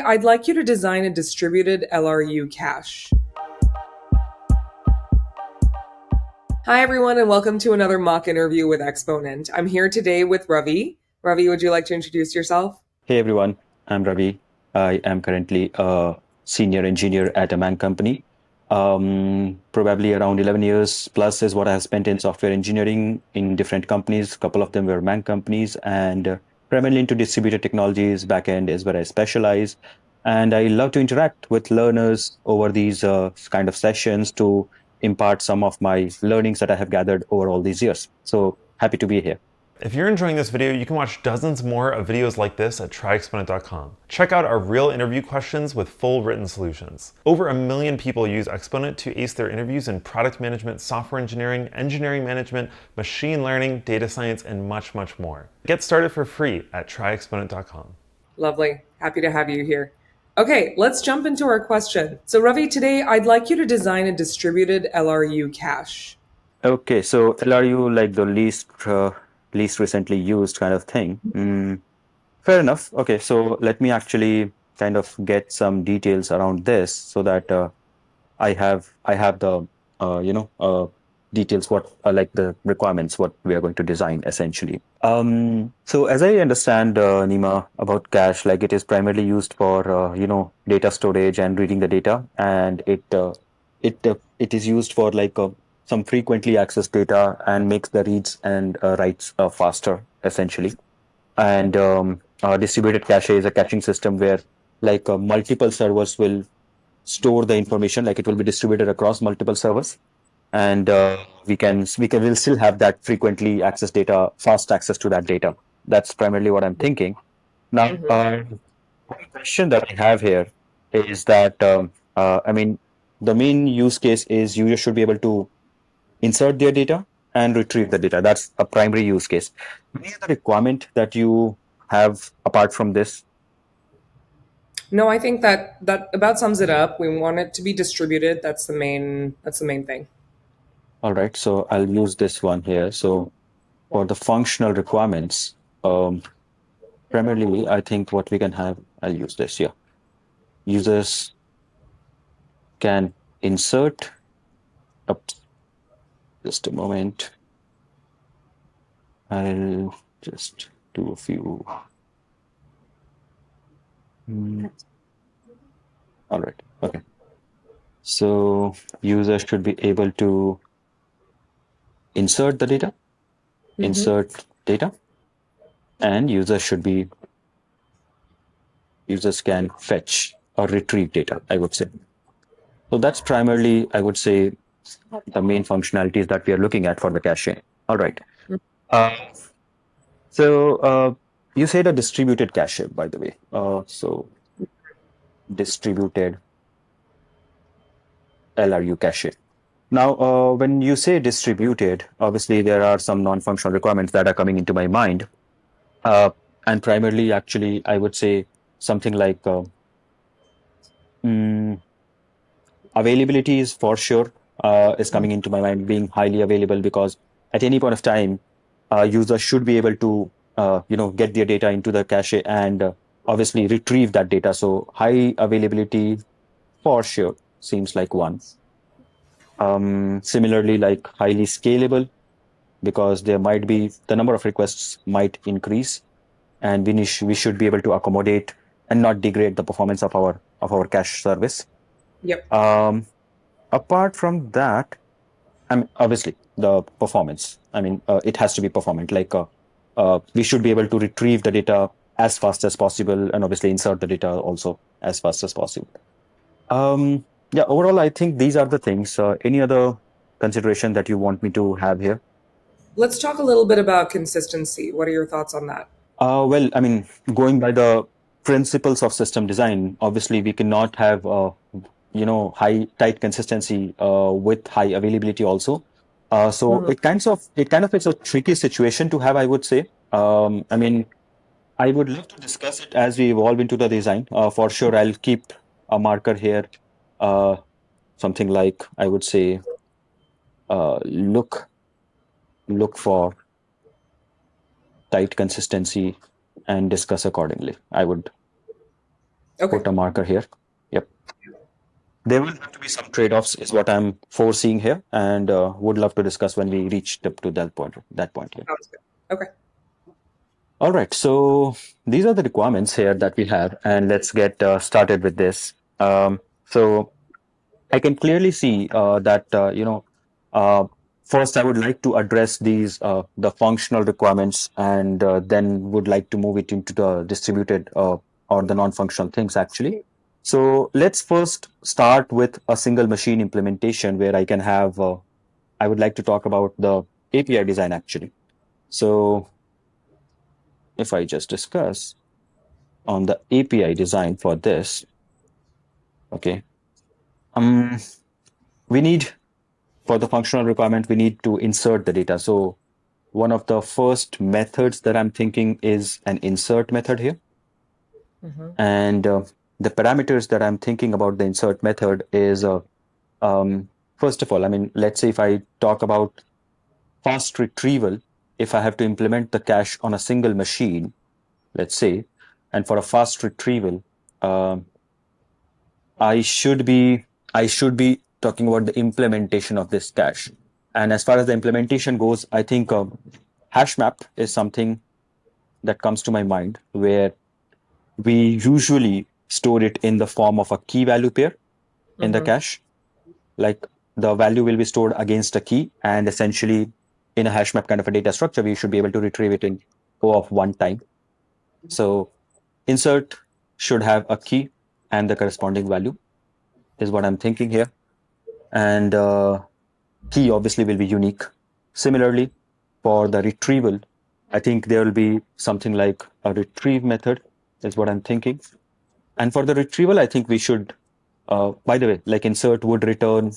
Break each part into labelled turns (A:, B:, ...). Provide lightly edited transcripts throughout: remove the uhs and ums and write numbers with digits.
A: I'd like you to design a distributed LRU cache. Hi, everyone, and welcome to another mock interview with Exponent. I'm here today with Ravi. Ravi, would you like to introduce yourself?
B: Hey everyone, I'm Ravi. I am currently a senior engineer at a MAANG company. Probably around 11 years plus is what I have spent in software engineering in different companies. A couple of them were MAANG companies, and primarily into distributed technologies. Backend is where I specialize. And I love to interact with learners over these kind of sessions to impart some of my learnings that I have gathered over all these years. So happy to be here.
C: If you're enjoying this video, you can watch dozens more of videos like this at tryexponent.com. Check out our real interview questions with full written solutions. Over 1 million people use Exponent to ace their interviews in product management, software engineering, engineering management, machine learning, data science, and much, much more. Get started for free at tryexponent.com.
A: Lovely. Happy to have you here. Okay, let's jump into our question. So, Ravi, today I'd like you to design a distributed LRU cache.
B: Okay, so LRU like the least recently used kind of thing. Fair enough. Okay, so let me actually kind of get some details around this so that I have the details what like the requirements what we are going to design essentially. So as I understand, Nima, about cache, like it is primarily used for data storage and reading the data, and it is used for like some frequently accessed data and makes the reads and writes faster essentially. And distributed cache is a caching system where like multiple servers will store the information, like it will be distributed across multiple servers, and we'll still have that frequently accessed data, fast access to that data. That's primarily what I'm thinking. Now, one question that I have here is that I mean, the main use case is users should be able to insert their data and retrieve the data. That's a primary use case. Any other requirement that you have apart from this?
A: No, I think that about sums it up. We want it to be distributed. That's the main thing.
B: All right, so I'll use this one here. So for the functional requirements, um, primarily, I think what we can have, I'll use this here. Users can insert, up, just a moment. I'll just do a few. Mm, all right, okay. So users should be able to insert the data, insert data, and users can fetch or retrieve data, I would say. So that's primarily, I would say, the main functionalities that we are looking at for the cache. All right. Uh, so you said a distributed cache, by the way. So distributed LRU cache. Now, when you say distributed, obviously there are some non-functional requirements that are coming into my mind. Uh, and primarily, actually, I would say something like mm, availability is for sure is coming into my mind, being highly available, because at any point of time, users should be able to get their data into the cache and obviously retrieve that data. So high availability for sure seems like one. Similarly, like highly scalable, because there might be the number of requests might increase, and we should be able to accommodate and not degrade the performance of our cache service.
A: Yep.
B: Um, Apart from that, I mean, obviously the performance. I mean, it has to be performant. Like we should be able to retrieve the data as fast as possible, and obviously insert the data also as fast as possible. Yeah, overall, I think these are the things. Any other consideration that you want me to have here?
A: Let's talk a little bit about consistency. What are your thoughts on that?
B: Well, I mean, going by the principles of system design, obviously we cannot have high tight consistency with high availability also. So it kind of is a tricky situation to have, I would say. I mean, I would love to discuss it as we evolve into the design. For sure, I'll keep a marker here, uh, something like I would say, look for tight consistency and discuss accordingly. I would.
A: Okay.
B: put a marker here. Yep. There will have to be some trade-offs, is what I'm foreseeing here, and would love to discuss when we reach to that point. That point here.
A: Sounds good. Okay.
B: All right. So these are the requirements here that we have, and let's get started with this. So I can clearly see that first I would like to address these the functional requirements, and then would like to move it into the distributed or the non-functional things actually. So let's first start with a single machine implementation where I can have. I would like to talk about the API design actually. So if I just discuss on the API design for this, okay, we need for the functional requirement, we need to insert the data. So one of the first methods that I'm thinking is an insert method here. And the parameters that I'm thinking about the insert method is, first of all, I mean, let's say if I talk about fast retrieval, if I have to implement the cache on a single machine, let's say, and for a fast retrieval, um, I should be talking about the implementation of this cache. And as far as the implementation goes, I think hash map is something that comes to my mind where we usually store it in the form of a key value pair in the cache. Like the value will be stored against a key, and essentially in a hash map kind of a data structure, we should be able to retrieve it in O of one time. So insert should have a key and the corresponding value is what I'm thinking here. And key obviously will be unique. Similarly, for the retrieval, I think there will be something like a retrieve method is what I'm thinking. And for the retrieval, I think we should, by the way, like insert would return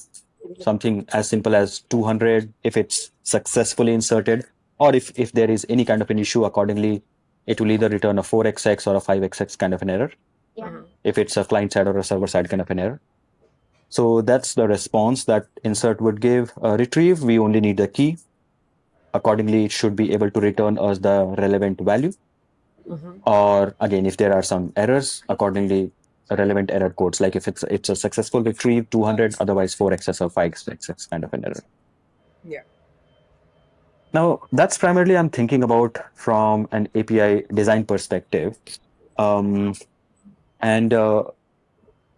B: something as simple as 200 if it's successfully inserted, or if there is any kind of an issue accordingly, it will either return a 4xx or a 5xx kind of an error. If it's a client side or a server side kind of an error. So that's the response that insert would give. Retrieve, we only need the key. Accordingly, it should be able to return us the relevant value. Or again, if there are some errors, accordingly, relevant error codes, like if it's a successful retrieve, 200, otherwise 4xx or 5xx kind of an error.
A: Yeah.
B: Now, that's primarily I'm thinking about from an API design perspective. And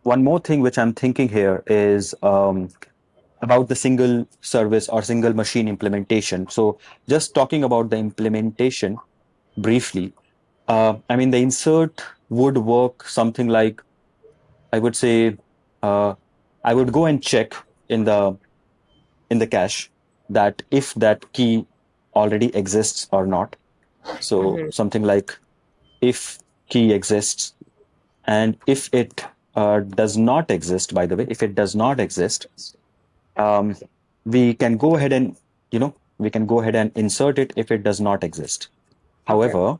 B: one more thing which I'm thinking here is about the single service or single machine implementation. So just talking about the implementation briefly, I mean, the insert would work something like, I would say, I would go and check in the cache that if that key already exists or not. So something like if key exists, and if it does not exist, by the way, if it does not exist, we can go ahead and we can go ahead and insert it if it does not exist. However,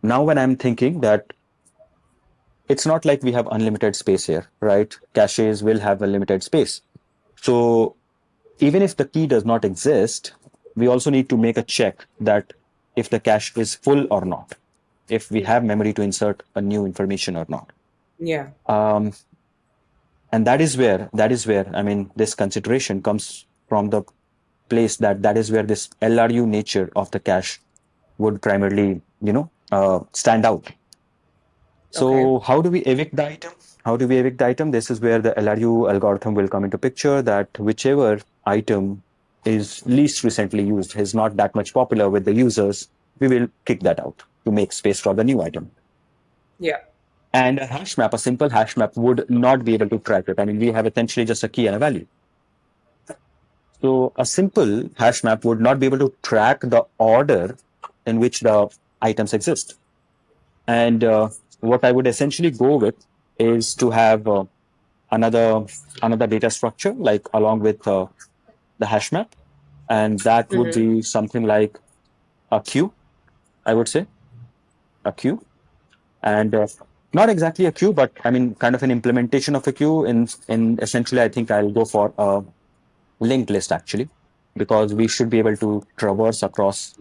B: now when I'm thinking that it's not like we have unlimited space here, right? Caches will have a limited space. So even if the key does not exist, we also need to make a check that if the cache is full or not, if we have memory to insert a new information or not.
A: Yeah.
B: And that is where I mean this consideration comes from the place that is where this LRU nature of the cache would primarily stand out.
A: Okay.
B: So how do we evict the item? How do we evict the item? This is where the LRU algorithm will come into picture, that whichever item is least recently used, is not that much popular with the users, we will kick that out to make space for the new item.
A: Yeah.
B: And a hash map, a simple hash map, would not be able to track it. I mean, we have essentially just a key and a value. So a simple hash map would not be able to track the order in which the items exist. And what I would essentially go with is to have another data structure, like along with the hash map, and that would be something like a queue. I would say a queue, and not exactly a queue, but I mean kind of an implementation of a queue. In essentially, I think I'll go for a linked list actually, because we should be able to traverse across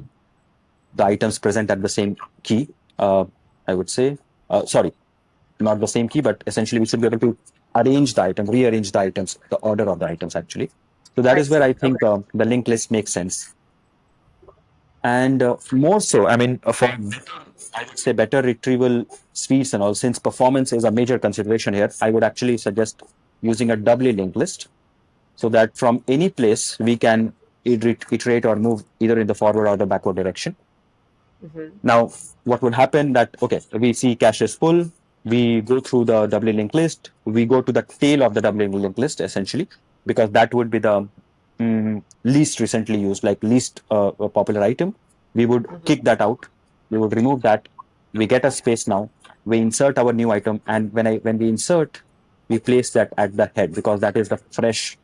B: the items present at the same key. I would say. Sorry, not the same key, but essentially we should be able to arrange the item, rearrange the items, the order of the items actually. So that
A: I
B: is where
A: see.
B: I think
A: Okay.
B: the linked list makes sense. And more so, I mean, for I would say better retrieval speeds and all, since performance is a major consideration here, I would actually suggest using a doubly linked list so that from any place we can iterate or move either in the forward or the backward direction.
A: Mm-hmm.
B: Now, what would happen that, okay, we see cache is full, we go through the doubly linked list, we go to the tail of the doubly linked list essentially, because that would be the least recently used, like least popular item. We would
A: Mm-hmm.
B: kick that out, we would remove that, we get a space now, we insert our new item, and when we insert, we place that at the head because that is the fresh,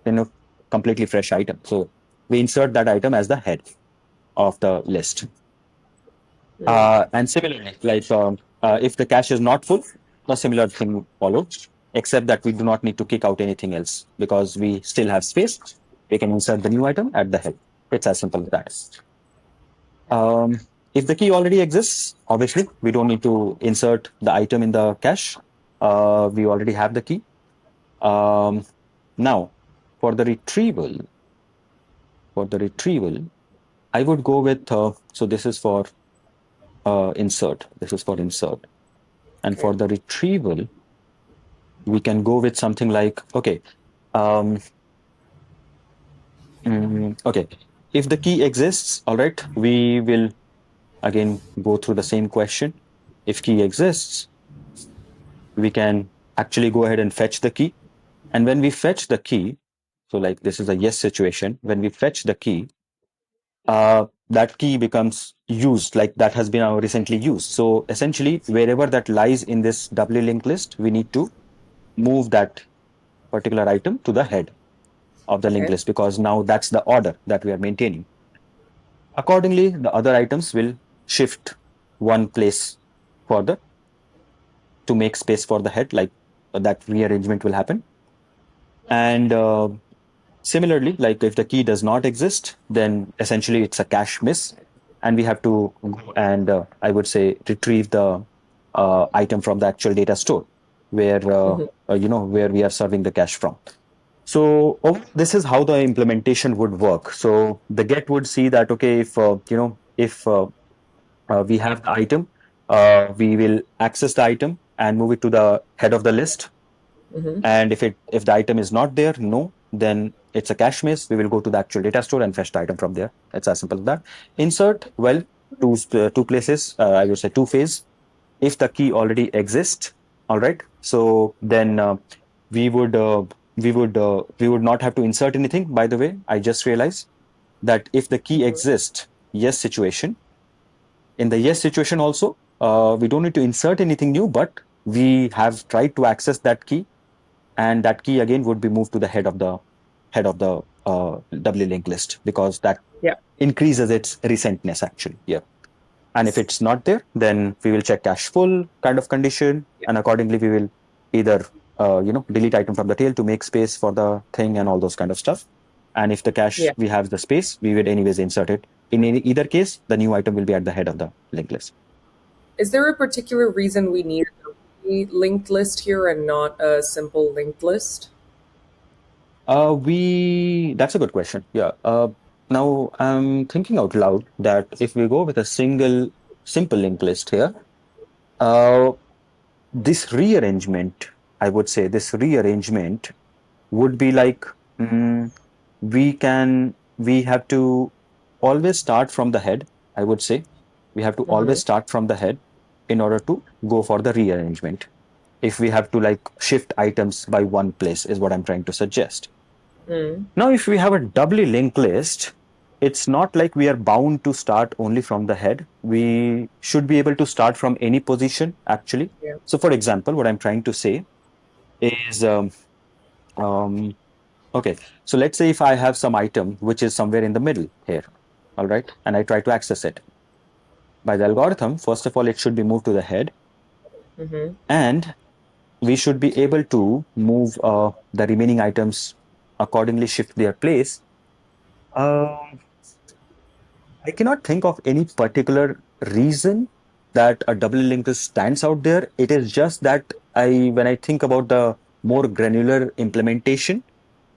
B: you know, completely fresh item. So we insert that item as the head of the list.
A: Mm.
B: And similarly, like if the cache is not full, a similar thing would follow, except that we do not need to kick out anything else because we still have space. We can insert the new item at the head. It's as simple as that. Um, if the key already exists, obviously we don't need to insert the item in the cache. We already have the key. Um, now, for the retrieval, I would go with so this is for insert. This is for insert. And for
A: Okay.
B: the retrieval, we can go with something like, okay, um, okay, if the key exists, all right, we will again go through the same question. If key exists, we can actually go ahead and fetch the key. And when we fetch the key, so like this is a yes situation, when we fetch the key, that key becomes used, like that has been recently used. So essentially, wherever that lies in this doubly linked list, we need to move that particular item to the head of the linked
A: Okay.
B: list because now that's the order that we are maintaining. Accordingly, the other items will shift one place further to make space for the head, like that rearrangement will happen. And similarly, like if the key does not exist, then essentially it's a cache miss, and we have to go and I would say retrieve the item from the actual data store where
A: Mm-hmm.
B: where we are serving the cache from. So this is how the implementation would work. So the get would see that okay, if we have the item, we will access the item and move it to the head of the list.
A: Mm-hmm.
B: And if the item is not there, no, then it's a cache miss. We will go to the actual data store and fetch the item from there. It's as simple as that. Insert, well, two places. I would say two phase. If the key already exists, all right. So then we would we would not have to insert anything. By the way, I just realized that if the key
A: Mm-hmm.
B: exists, yes situation. In the yes situation also, we don't need to insert anything new, but we have tried to access that key, and that key again would be moved to the head of the doubly linked list because that
A: Yeah.
B: increases its recentness actually. Yeah. And if it's not there, then we will check cache full kind of condition,
A: Yeah.
B: and accordingly we will either delete item from the tail to make space for the thing and all those kind of stuff. And if the cache
A: Yeah.
B: we have the space, we would anyways insert it. In either case, the new item will be at the head of the linked list.
A: Is there a particular reason we need a linked list here and not a simple linked list?
B: We That's a good question. Yeah. Now I'm thinking out loud that if we go with a simple linked list here, uh, this rearrangement, I would say this rearrangement would be like mm, we have to always start from the head. I would say we have to
A: Mm-hmm.
B: always start from the head in order to go for the rearrangement. If we have to like shift items by one place, is what I'm trying to suggest.
A: Mm.
B: Now, if we have a doubly linked list, it's not like we are bound to start only from the head. We should be able to start from any position, actually.
A: Yeah.
B: So, for example, what I'm trying to say is um, okay, so let's say if I have some item which is somewhere in the middle here, all right, and I try to access it. By the algorithm, first of all, it should be moved to the head,
A: Mm-hmm.
B: and we should be able to move the remaining items accordingly, shift their place. Um, I cannot think of any particular reason that a doubly linked list stands out there. It is just that when I think about the more granular implementation,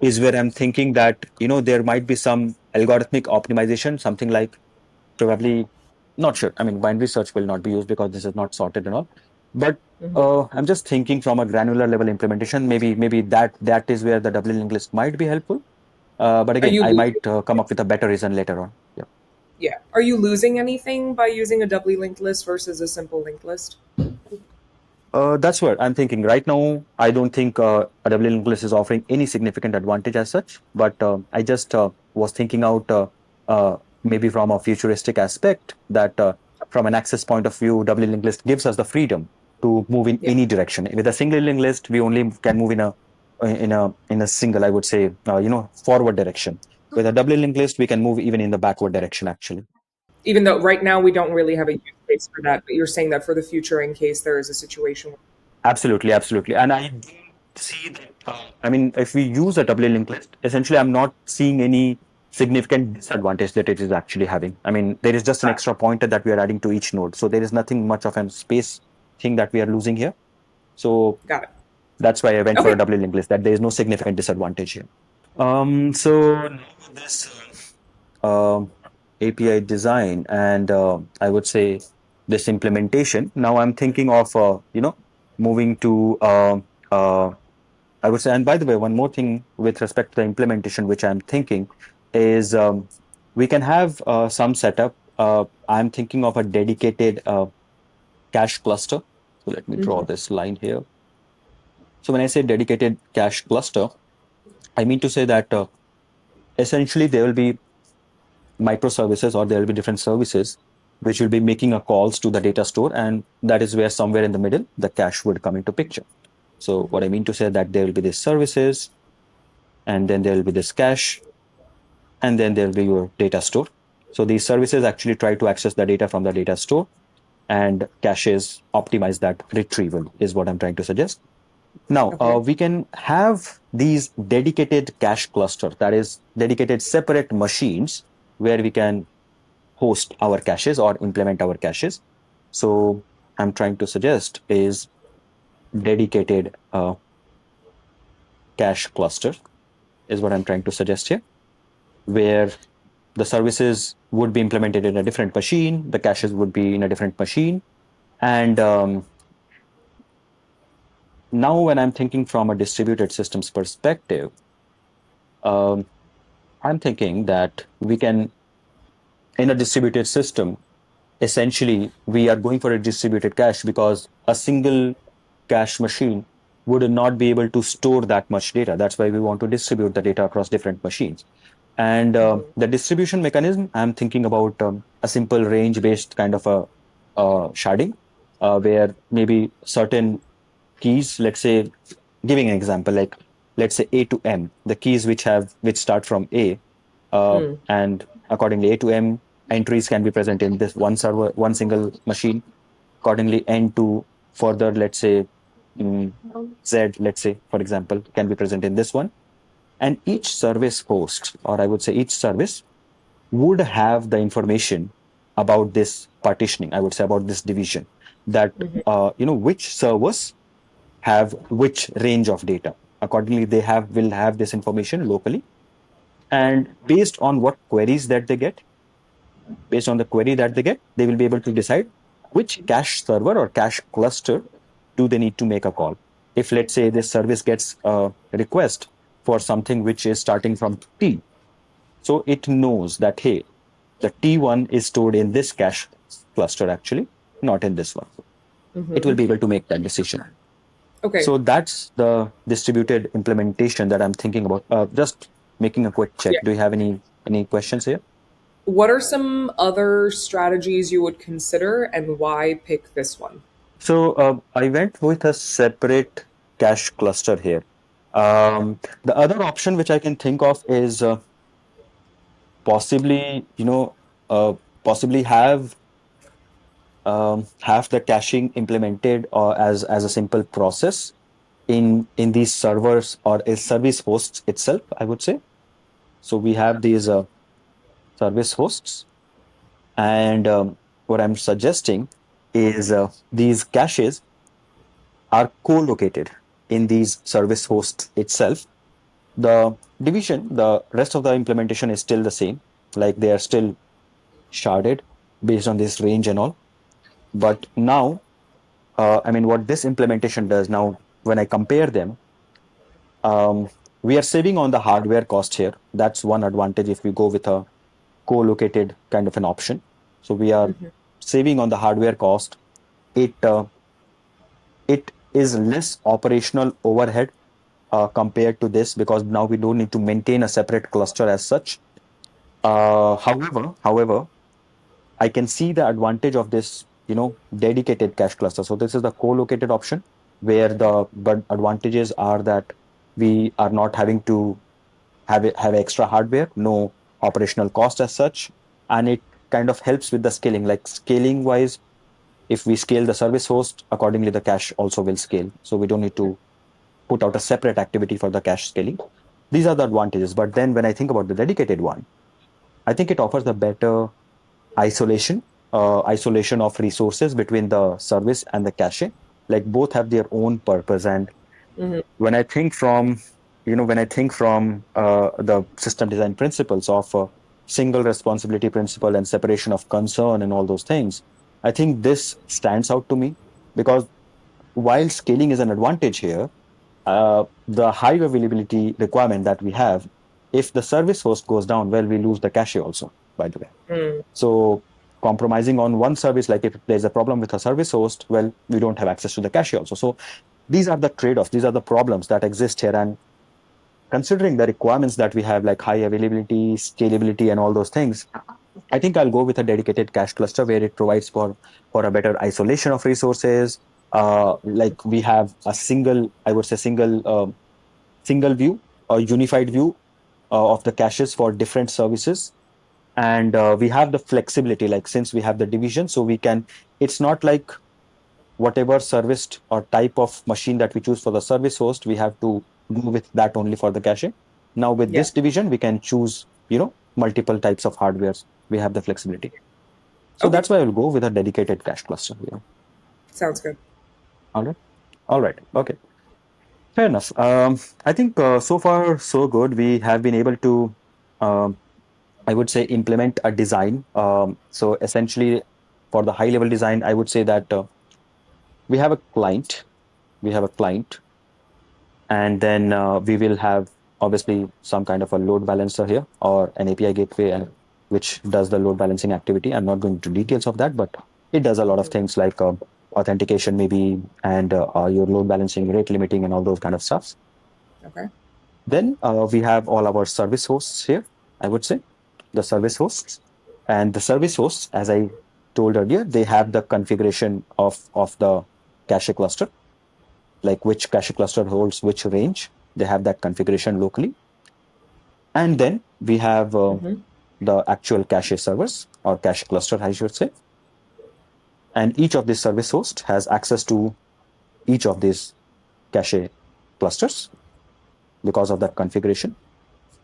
B: is where I'm thinking that there might be some algorithmic optimization, something like probably not sure. I mean, binary search will not be used because this is not sorted and all. But I'm just thinking from a granular level implementation. Maybe that is where the doubly linked list might be helpful. But
A: Are
B: again,
A: you
B: I
A: losing?
B: might come up with a better reason later on. Yeah.
A: Yeah. Are you losing anything by using a doubly linked list versus a simple linked list?
B: That's what I'm thinking. Right now, I don't think a doubly linked list is offering any significant advantage as such, but I just was thinking out maybe from a futuristic aspect that from an access point of view, doubly linked list gives us the freedom to move in
A: Yeah.
B: any direction. With a single linked list, we only can move in a single, I would say, forward direction. With a doubly linked list, we can move even in the backward direction, actually.
A: Even though right now we don't really have a use case for that, but you're saying that for the future in case there is a situation.
B: Absolutely, absolutely. And I see that, I mean, if we use a doubly linked list, essentially, I'm not seeing any significant disadvantage that it is actually having. I mean, there is just an
A: Got
B: extra pointer that we are adding to each node. So there is nothing much of a space thing that we are losing here. So
A: got it.
B: that's why I went for a
A: Okay.
B: doubly linked list, that there is no significant disadvantage here. So now this API design and I would say this implementation. Now I'm thinking of moving to I would say, and by the way, one more thing with respect to the implementation, which I'm thinking is we can have some setup. I'm thinking of a dedicated cache cluster. So let me draw this line here. So when I say dedicated cache cluster, I mean to say that essentially there will be microservices or there will be different services which will be making a calls to the data store, and that is where somewhere in the middle the cache would come into picture. So what I mean to say that there will be these services, and then there will be this cache, and then there will be your data store. So these services actually try to access the data from the data store, and caches optimize that retrieval is what I'm trying to suggest. Now,
A: Okay.
B: we can have these dedicated cache cluster, that is dedicated separate machines where we can host our caches or implement our caches. So I'm trying to suggest is dedicated cache cluster is what I'm trying to suggest here, where the services would be implemented in a different machine, the caches would be in a different machine. And now when I'm thinking from a distributed systems perspective, um, I'm thinking that we can, in a distributed system, essentially we are going for a distributed cache because a single cache machine would not be able to store that much data. That's why we want to distribute the data across different machines. And the distribution mechanism, I'm thinking about a simple range based kind of a sharding, where maybe certain keys, let's say, giving an example, like let's say A to M, the keys which start from A, and accordingly A to M entries can be present in this one server, one single machine. Accordingly, N to further, let's say, mm, Z, let's say, for example, can be present in this one. And each service host, or I would say each service, would have the information about this partitioning, I would say about this division, that which servers have which range of data. Accordingly, they will have this information locally, and based on what queries that they get, based on the query that they get, they will be able to decide which cache server or cache cluster do they need to make a call. If let's say this service gets a request for something which is starting from T, so it knows that hey, the T1 is stored in this cache cluster actually, not in this one. It will be able to make that decision.
A: Okay.
B: So that's the distributed implementation that I'm thinking about. Just making a quick check.
A: Yeah.
B: Do you have any questions here?
A: What are some other strategies you would consider and why pick this one?
B: So I went with a separate cache cluster here. The other option which I can think of is possibly, possibly have the caching implemented as a simple process in these servers or a service hosts itself, I would say. So we have these service hosts, and what I'm suggesting is these caches are co-located in these service hosts itself. The division, the rest of the implementation is still the same, like they are still sharded based on this range and all. But now, I mean, what this implementation does now, when I compare them, um, we are saving on the hardware cost here. That's one advantage if we go with a co-located kind of an option. So we are
A: Hmm.
B: saving on the hardware cost. It is less operational overhead compared to this, because now we don't need to maintain a separate cluster as such. However, I can see the advantage of this, dedicated cache cluster. So this is the co-located option, where the but advantages are that we are not having to have extra hardware, no operational cost as such, and it kind of helps with the scaling. Like scaling wise, if we scale the service host accordingly, the cache also will scale. So we don't need to put out a separate activity for the cache scaling. These are the advantages. But then when I think about the dedicated one, I think it offers a better isolation, isolation of resources between the service and the cache. Like both have their own purpose. And
A: Hmm.
B: when I think from, the system design principles of single responsibility principle and separation of concern and all those things, I think this stands out to me, because while scaling is an advantage here, the high availability requirement that we have, if the service host goes down, well, we lose the cache also, by the way.
A: Mm.
B: So compromising on one service, like if there's a problem with a service host, well, we don't have access to the cache also. So these are the trade-offs, these are the problems that exist here. And considering the requirements that we have, like high availability, scalability, and all those things, I think I'll go with a dedicated cache cluster where it provides for a better isolation of resources. Like we have a single, I would say, single view, a unified view of the caches for different services. And we have the flexibility, like since we have the division, so we can, it's not like whatever serviced or type of machine that we choose for the service host, we have to go with that only for the cache. Now with
A: Yeah.
B: this division, we can choose, multiple types of hardwares. We have the flexibility. So
A: Okay.
B: that's why I'll go with a dedicated cache cluster.
A: Sounds good.
B: All right. All right. Okay. Fair enough. I think so far so good. We have been able to, um, I would say, implement a design. So essentially, for the high level design, I would say that we have a client. We have a client, and then we will have obviously some kind of a load balancer here, or an API gateway, and which does the load balancing activity. I'm not going into details of that, but it does a lot of
A: Hmm.
B: things like authentication maybe, and your load balancing, rate limiting, and all those kind of stuff.
A: Okay.
B: Then we have all our service hosts here, I would say, the service hosts. And the service hosts, as I told earlier, they have the configuration of the cache cluster, like which cache cluster holds which range. They have that configuration locally. And then we have
A: Hmm.
B: the actual cache servers, or cache cluster, I should say. And each of these service hosts has access to each of these cache clusters because of that configuration.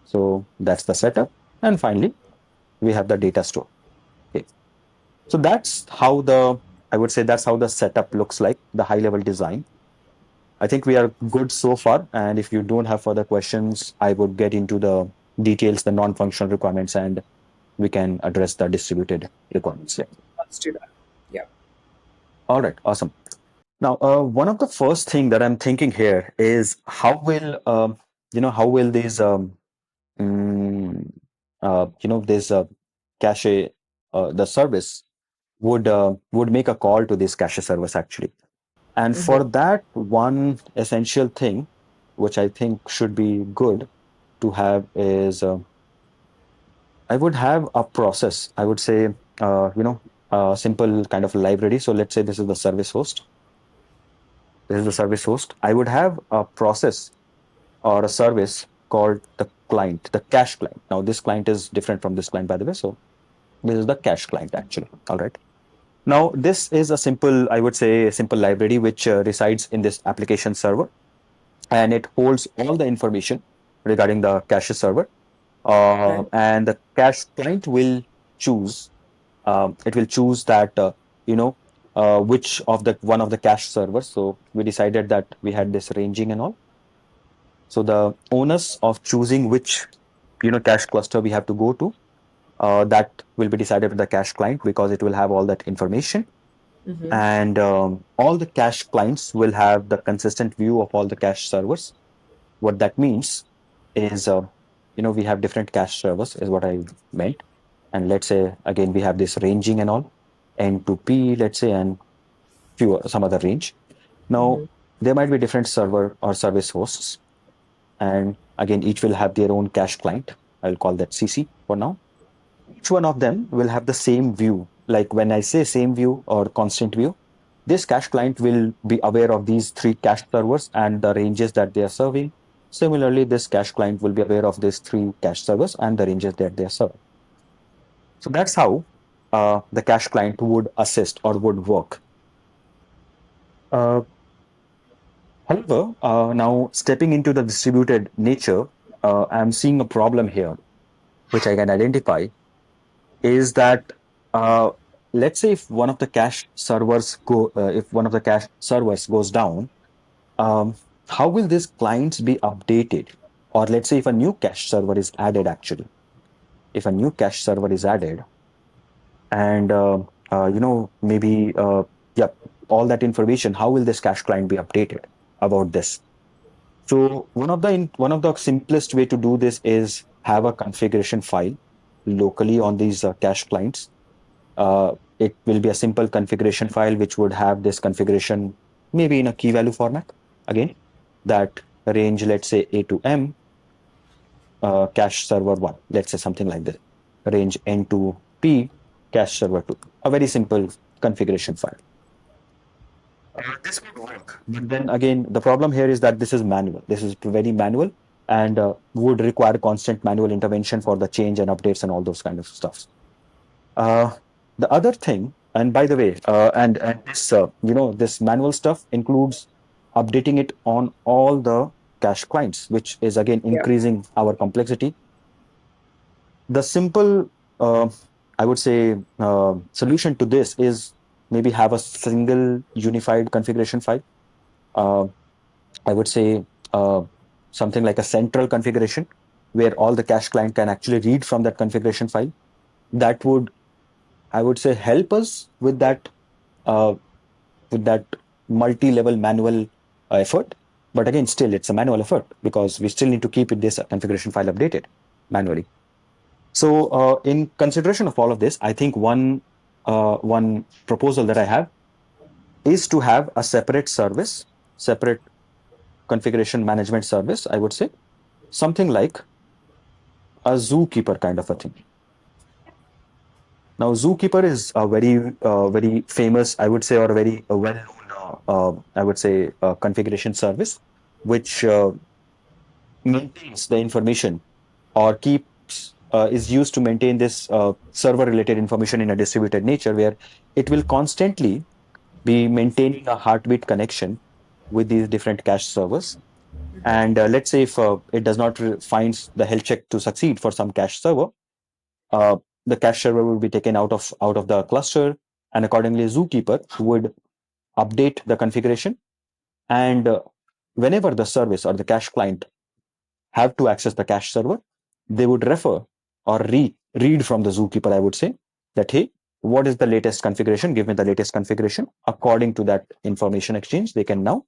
B: So that's the setup. And finally, we have the data store. Okay. So that's how the, I would say, that's how the setup looks like, the high level design. I think we are good so far. And if you don't have further questions, I would get into the details, the non-functional requirements, and we can address the distributed requirements. Yeah.
A: Let's do that. Yeah.
B: All right. Awesome. Now, one of the first thing that I'm thinking here is how will these, mm, this cache, the service would make a call to this cache service actually. And
A: Hmm.
B: for that, one essential thing, which I think should be good to have, is I would have a process. I would say, a simple kind of library. So let's say this is the service host. This is the service host. I would have a process or a service called the client, the cache client. Now, this client is different from this client, by the way. So this is the cache client actually. All right. Now, this is a simple, I would say, a simple library which resides in this application server, and it holds all the information regarding the cache server.
A: Okay.
B: And the cache client will choose. It will choose that. You know. which of the one of the cache servers. So we decided that we had this ranging and all. So the onus of choosing which cache cluster we have to go to, that will be decided with the cache client because it will have all that information. And all the cache clients will have the consistent view of all the cache servers. What that means is, we have different cache servers, is what I meant. And let's say, again, we have this ranging and all, N to P, let's say, and some other range. Now, there might be different server or service hosts. And again, each will have their own cache client. I'll call that CC for now. Each one of them will have the same view. Like when I say same view or constant view, this cache client will be aware of these three cache servers and the ranges that they are serving. Similarly, this cache client will be aware of these three cache servers and the ranges that they are serving. So that's how the cache client would assist or would work. However, now stepping into the distributed nature, I'm seeing a problem here, which I can identify, is that let's say if one of the cache servers goes down, how will these clients be updated? Or let's say if a new cache server is added, actually, if a new cache server is added, and maybe yeah, all that information, how will this cache client be updated about this? So one of the simplest way to do this is have a configuration file locally on these cache clients. It will be a simple configuration file which would have this configuration maybe in a key value format. Again, that range, let's say A to M, cache server 1, let's say something like this. Range N to P, cache server 2. A very simple configuration file. This would work. But then again, the problem here is that this is manual. This is very manual and would require constant manual intervention for the change and updates and all those kind of stuff. The other thing, and by the way, and this this manual stuff includes updating it on all the cache clients, which is again increasing our complexity. The simple, I would say, solution to this is maybe have a single unified configuration file. I would say something like a central configuration where all the cache client can actually read from that configuration file. That would, I would say, help us with that uh, multi-level manual effort. But again, still it's a manual effort because we still need to keep this configuration file updated manually. So in consideration of all of this, I think one proposal that I have is to have a separate service, separate configuration management service, I would say, something like a zookeeper kind of a thing. Now, Zookeeper is a very famous, I would say, or very well-known, I would say, configuration service, which maintains the information or is used to maintain this server-related information in a distributed nature, where it will constantly be maintaining a heartbeat connection with these different cache servers. And let's say if it does not finds the health check to succeed for some cache server, uh, the cache server will be taken out of the cluster, and accordingly, Zookeeper would update the configuration. And whenever the service or the cache client have to access the cache server, they would refer or read from the Zookeeper. I would say that, hey, what is the latest configuration? Give me the latest configuration. According to that information exchange, they can now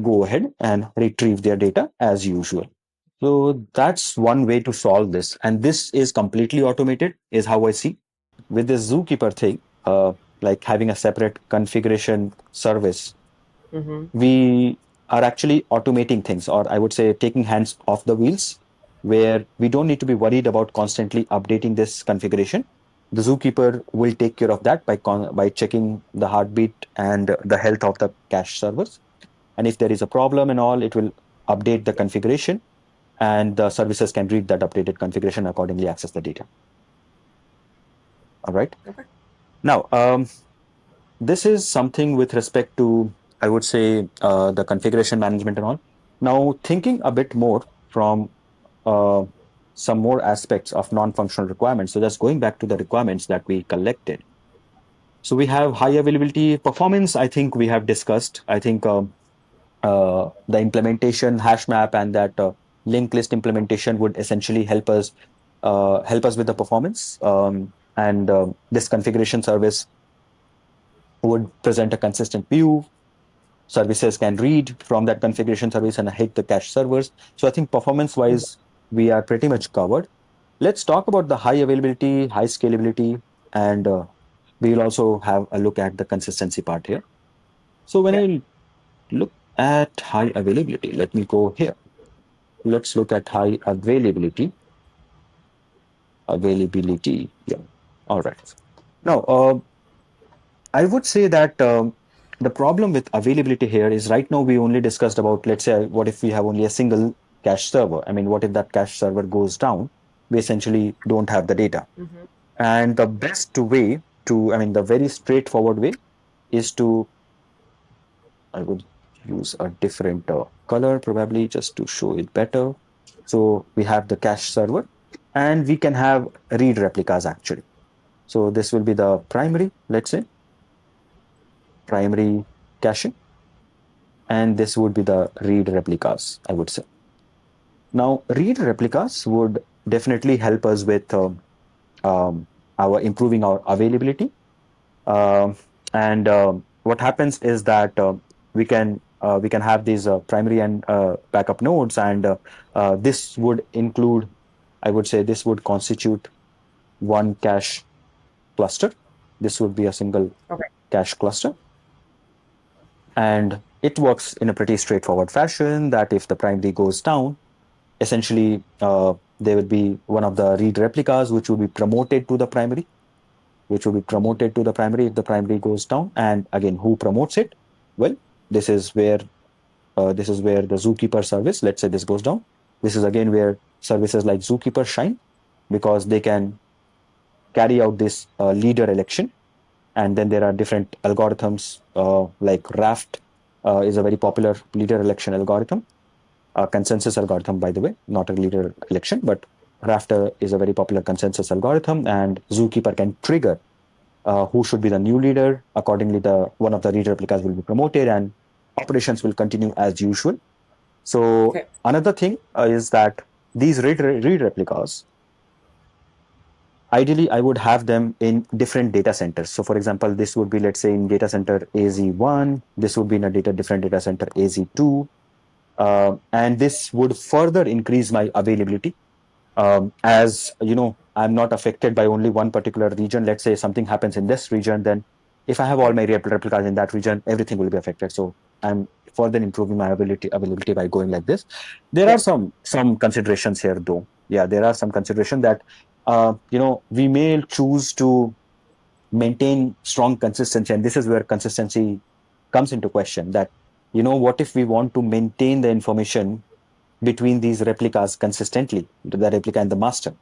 B: go ahead and retrieve their data as usual. So that's one way to solve this. And this is completely automated, is how I see. With this Zookeeper thing, like having a separate configuration service, we are actually automating things, or I would say taking hands off the wheels, where we don't need to be worried about constantly updating this configuration. The Zookeeper will take care of that by checking the heartbeat and the health of the cache servers. And if there is a problem and all, it will update the configuration, and the services can read that updated configuration and accordingly access the data. All right.
A: Okay.
B: Now, this is something with respect to, I would say, the configuration management and all. Now, thinking a bit more from uh, some more aspects of non-functional requirements. So just going back to the requirements that we collected. So we have high availability performance. I think we have discussed. I think the implementation hash map and that linked list implementation would essentially help us with the performance. And this configuration service would present a consistent view. Services can read from that configuration service and hit the cache servers. So I think performance wise, we are pretty much covered. Let's talk about the high availability, high scalability, and we'll also have a look at the consistency part here. So when
A: Yeah.
B: I look at high availability, let me go here. Let's look at high availability. Availability. Yeah. All right. Now, I would say that the problem with availability here is right now we only discussed about, let's say, what if we have only a single cache server? I mean, what if that cache server goes down? We essentially don't have the data. And the best way to, I mean, the very straightforward way is to, I would use a different color probably just to show it better. So we have the cache server and we can have read replicas actually. So this will be the primary, let's say, primary caching. And this would be the read replicas, I would say. Now, read replicas would definitely help us with our improving our availability. Um, and what happens is that we can have these primary and backup nodes, and this would include, I would say, this would constitute one cache cluster. This would be a single
A: Okay.
B: cache cluster, and it works in a pretty straightforward fashion. That if the primary goes down, essentially there will be one of the read replicas which will be promoted to the primary, if the primary goes down. And again, who promotes it? Well, this is where the Zookeeper service, let's say this goes down. This is again where services like Zookeeper shine, because they can carry out this leader election. And then there are different algorithms like Raft is a very popular leader election algorithm, a consensus algorithm, by the way, not a leader election, but Raft is a very popular consensus algorithm, and Zookeeper can trigger who should be the new leader. Accordingly, the one of the read replicas will be promoted, and operations will continue as usual. So
A: Okay.
B: another thing is that these read replicas, ideally, I would have them in different data centers. So for example, this would be, let's say, in data center AZ1, this would be in a different data center AZ2, and this would further increase my availability. As you know, I'm not affected by only one particular region. Let's say something happens in this region, then if I have all my replicas in that region, everything will be affected. So I'm further improving my availability by going like this. There
A: Yeah.
B: are some considerations here, though. Yeah, there are some consideration that we may choose to maintain strong consistency, and this is where consistency comes into question. That what if we want to maintain the information between these replicas consistently, the replica and the master?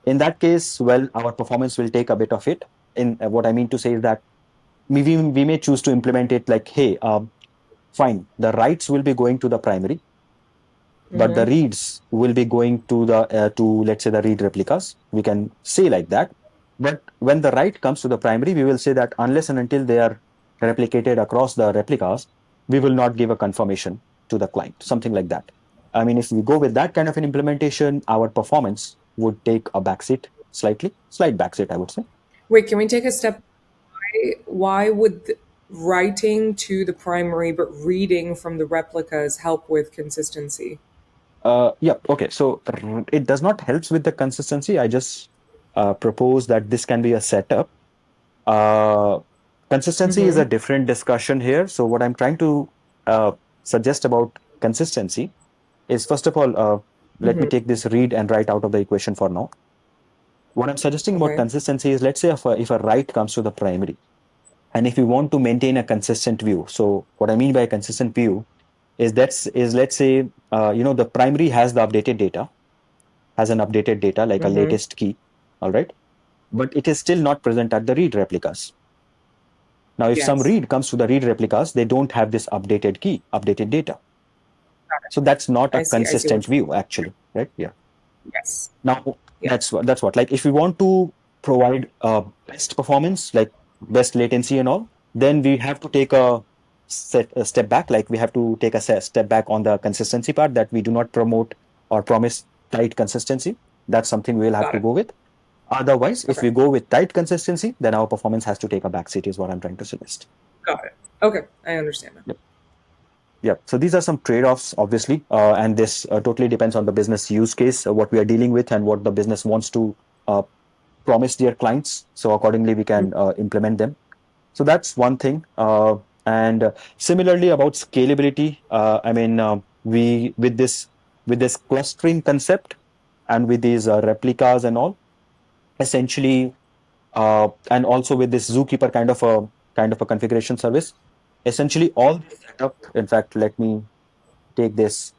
B: In that case, well, our performance will take a bit of it. In what I mean to say is that we may choose to implement it like, hey, fine, the writes will be going to the primary, but the reads will be going to the to, let's say, the read replicas. We can say like that. But when the write comes to the primary, we will say that unless and until they are replicated across the replicas, we will not give a confirmation to the client, something like that. I mean, if we go with that kind of an implementation, our performance would take a backseat, slight backseat, I would say.
A: Wait, can we take a step? Why would writing to the primary but reading from the replicas help with consistency?
B: Yeah, okay. So it does not help with the consistency. I just propose that this can be a setup. Uh, Consistency is a different discussion here. So what I'm trying to suggest about consistency is, first of all, let me take this read and write out of the equation for now. What I'm suggesting about
A: Okay.
B: consistency is, let's say if a write comes to the primary, and if you want to maintain a consistent view. So what I mean by a consistent view is let's say the primary has the updated data, has an updated data like a latest key, all right, but it is still not present at the read replicas. Now, if some
A: Yes.
B: read comes to the read replicas, they don't have this updated key, updated data. So that's not a
A: I see. I see what
B: consistent
A: you mean.
B: view, actually, right? Yeah.
A: Yes.
B: Now,
A: Yeah.
B: that's what. Like, if we want to provide best performance, like best latency and all, then we have to take a step back. Like we have to take a step back on the consistency part, that we do not promote or promise tight consistency. That's something we'll have
A: Got
B: to
A: it.
B: go with. Otherwise, if
A: Okay.
B: we go with tight consistency, then our performance has to take a backseat, is what I'm trying to suggest.
A: Got it. Okay. I understand that.
B: Yep. Yeah. So these are some trade-offs, obviously, and this totally depends on the business use case, what we are dealing with, and what the business wants to uh, promise their clients. So accordingly, we can implement them. So that's one thing. And similarly about scalability, I mean, we with this clustering concept and with these replicas and all, essentially, and also with this zookeeper kind of a configuration service, essentially all this setup. In fact, let me take this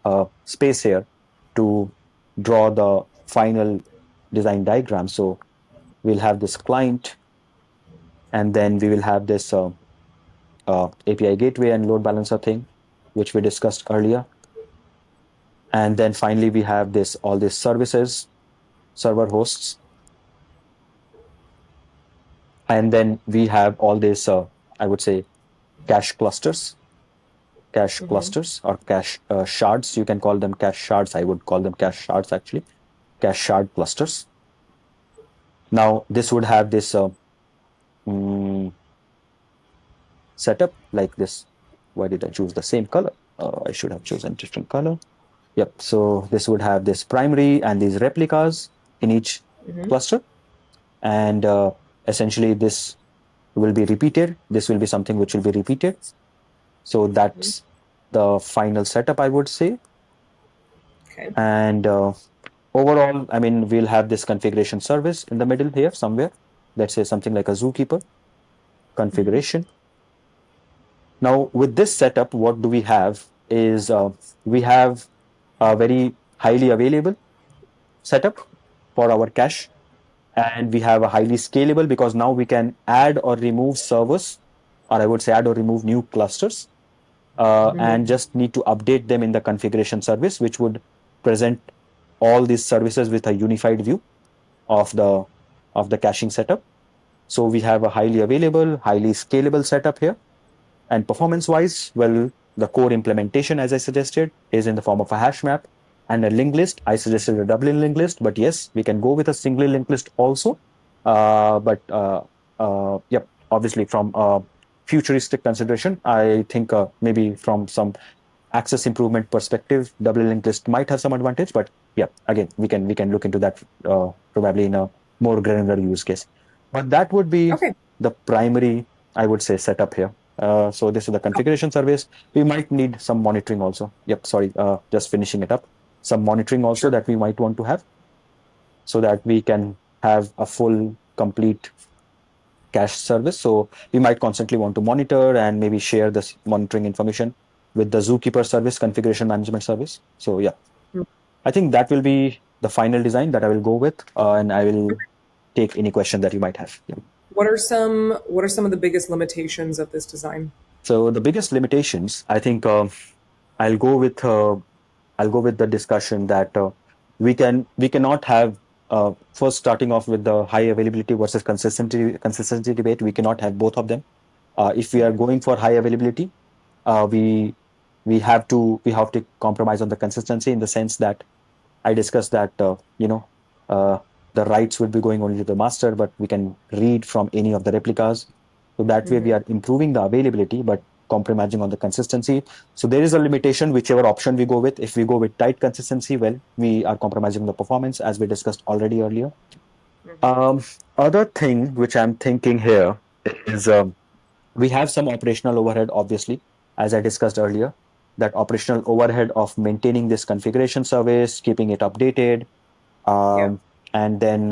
B: space here to draw the final design diagram. So we'll have this client, and then we will have this API gateway and load balancer thing, which we discussed earlier. And then finally, we have this all these services, server hosts, and then we have all this, I would say, cache clusters, or cache shards. You can call them cache shards. I would call them cache shards actually, cache shard clusters. Now this would have this setup like this. Why did I choose the same color? I should have chosen different color. Yep. So this would have this primary and these replicas in each cluster. And essentially this will be repeated. This will be something which will be repeated. So that's the final setup, I would say.
A: Okay.
B: And overall, I mean, we'll have this configuration service in the middle here somewhere. Let's say something like a zookeeper configuration. Now, with this setup, what do we have is we have a very highly available setup for our cache, and we have a highly scalable, because now we can add or remove servers, or I would say add or remove new clusters, and just need to update them in the configuration service, which would present all these services with a unified view of the caching setup. So we have a highly available, highly scalable setup here. And performance wise, well, the core implementation, as I suggested, is in the form of a hash map and a linked list. I suggested a doubly linked list, but yes, we can go with a singly linked list also. Yep, obviously from a futuristic consideration, I think maybe from some access improvement perspective, doubly linked list might have some advantage. But yeah, again, we can look into that probably in a more granular use case. But that would be
A: Okay.
B: the primary, I would say, setup here. So this is the configuration service. We might need some monitoring also. Yep, sorry, just finishing it up. Some monitoring also
A: Sure.
B: that we might want to have, so that we can have a full, complete cache service. So we might constantly want to monitor and maybe share this monitoring information with the Zookeeper service, configuration management service. So yeah, I think that will be the final design that I will go with, and I will take any question that you might have. Yeah.
A: What are some of the biggest limitations of this design?
B: So the biggest limitations, I think, I'll go with the discussion that we cannot have, first starting off with the high availability versus consistency debate. We cannot have both of them. If we are going for high availability, uh, we we have to compromise on the consistency, in the sense that I discussed that uh, the writes would be going only to the master, but we can read from any of the replicas. So that way we are improving the availability, but compromising on the consistency. So there is a limitation whichever option we go with. If we go with tight consistency, well, we are compromising the performance, as we discussed already earlier. Um, Other thing which I'm thinking here is, we have some operational overhead, obviously, as I discussed earlier, that operational overhead of maintaining this configuration service, keeping it updated,
A: Yeah.
B: and then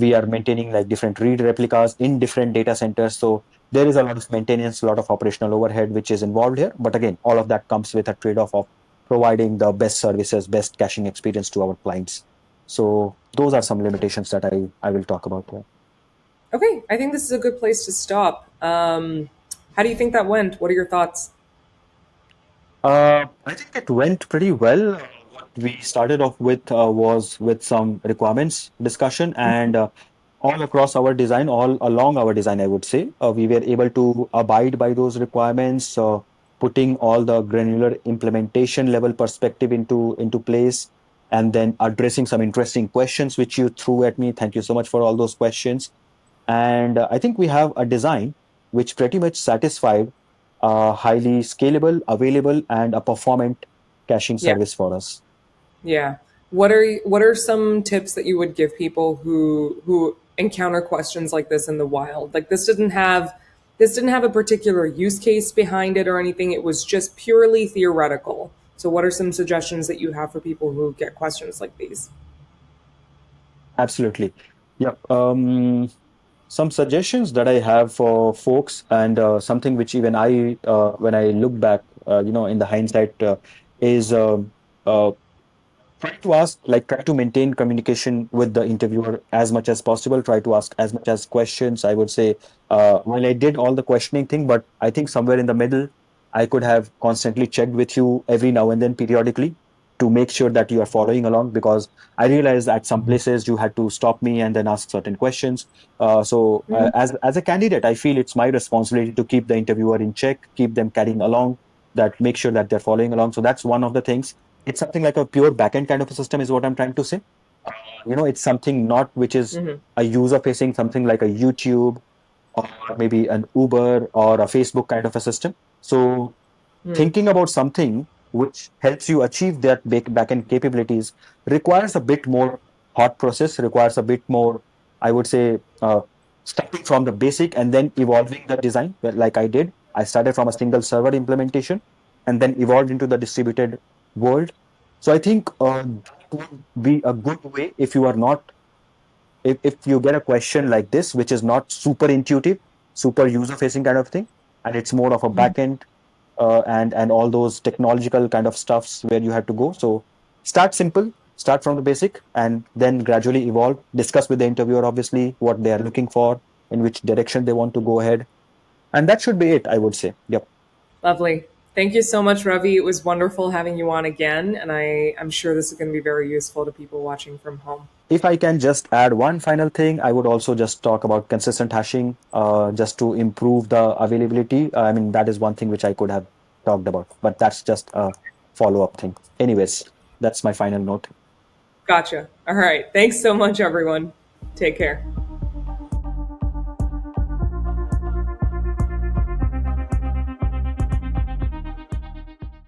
B: we are maintaining like different read replicas in different data centers. So there is a lot of maintenance, a lot of operational overhead which is involved here. But again, all of that comes with a trade-off of providing the best services, best caching experience to our clients. So those are some limitations that I will talk about here.
A: Okay. I think this is a good place to stop. How do you think that went? What are your thoughts?
B: I think it went pretty well. What we started off with was with some requirements discussion, and all across our design, all along our design, I would say, we were able to abide by those requirements, putting all the granular implementation level perspective into place, and then addressing some interesting questions which you threw at me. Thank you so much for all those questions. And I think we have a design which pretty much satisfied a highly scalable, available, and a performant caching
A: Yeah.
B: service for us.
A: Yeah. What are some tips that you would give people who encounter questions like this in the wild? Like this didn't have a particular use case behind it or anything. It was just purely theoretical. So what are some suggestions that you have for people who get questions like these?
B: Absolutely. Yeah. Some suggestions that I have for folks, and something which even when I look back, in the hindsight, is uh, try to maintain communication with the interviewer as much as possible. Try to ask as much as questions. I would say, while I did all the questioning thing, but I think somewhere in the middle, I could have constantly checked with you every now and then periodically to make sure that you are following along, because I realized at some places you had to stop me and then ask certain questions. As a candidate, I feel it's my responsibility to keep the interviewer in check, keep them carrying along, that make sure that they're following along. So that's one of the things. It's something like a pure backend kind of a system, is what I'm trying to say. It's something not which is
A: Mm-hmm.
B: a user facing, something like a YouTube or maybe an Uber or a Facebook kind of a system. So thinking about something which helps you achieve that backend capabilities requires a bit more thought process, requires a bit more, I would say, starting from the basic and then evolving the design. Like I did, I started from a single server implementation and then evolved into the distributed world. So I think that would be a good way if you are not, if you get a question like this, which is not super intuitive, super user facing kind of thing, and it's more of a backend and all those technological kind of stuffs where you have to go. So start simple, start from the basic, and then gradually evolve. Discuss with the interviewer, obviously, what they are looking for, in which direction they want to go ahead, and that should be it, I would say. Yep.
A: Lovely. Thank you so much, Ravi. It was wonderful having you on again, and I'm sure this is going to be very useful to people watching from home.
B: If I can just add one final thing, I would also just talk about consistent hashing, just to improve the availability. I mean, that is one thing which I could have talked about, but that's just a follow up thing. Anyways, that's my final note.
A: Gotcha. All right. Thanks so much, everyone. Take care.